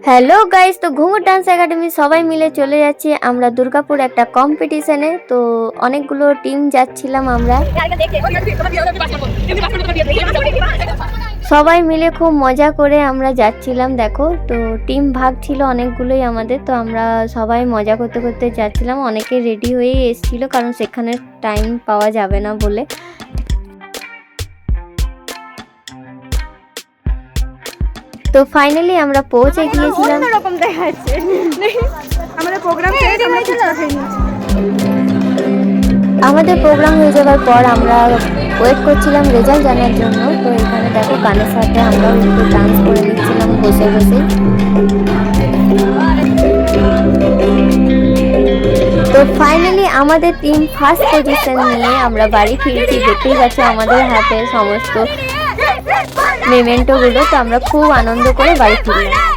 Hello guys, তো ঘুঙুর dance academy সবাই মিলে চলে যাচ্ছি আমরা দুর্গাপুর একটা কম্পিটিশনে। তো অনেকগুলো টিম যাচ্ছিলাম আমরা, সবাই মিলে খুব মজা করে আমরা যাচ্ছিলাম। দেখো, তো টিম ভাগ ছিল অনেকগুলোই আমাদের, তো আমরা সবাই মজা করতে করতে যাচ্ছিলাম। অনেকে রেডি হয়েই এসেছিল, কারণ সেখানে টাইম পাওয়া যাবে না বলে। তো ফাইনালি আমরা পৌঁছে গিয়েছিলাম। আমাদের প্রোগ্রাম হয়ে যাওয়ার পর আমরা ওয়েট করছিলাম রেজাল্ট জানার জন্য। তো এখানে দেখো, গানের সাথে আমরাও একটু ডান্স করে নিচ্ছিলাম বসে বসে। তো ফাইনালি আমাদের টিম ফার্স্ট পজিশন নিয়ে আমরা বাড়ি ফিরেছি। দেখতেই পাচ্ছি আমাদের হাতে সমস্ত মেমেন্টোগুলো। তো আমরা খুব আনন্দ করে বাড়ি ফিরলাম।